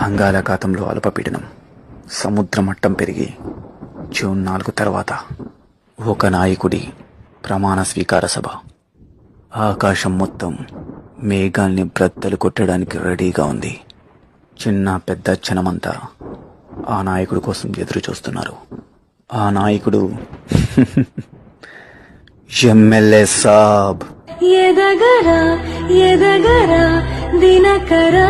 అంగాళాఖాతంలో అల్పపీడనం, సముద్ర మట్టం పెరిగి జూన్ 4 తర్వాత ఒక నాయకుడి ప్రమాణ స్వీకార సభ. ఆకాశం మొత్తం మేఘాల్ని బ్రద్దలు కొట్టడానికి రెడీగా ఉంది. చిన్న పెద్ద జనమంతా ఆ నాయకుడి కోసం ఎదురు చూస్తున్నారు. ఆ నాయకుడు ఎమ్మెల్యే సాబ్. ఎదగరా ఎదగరా దినకరా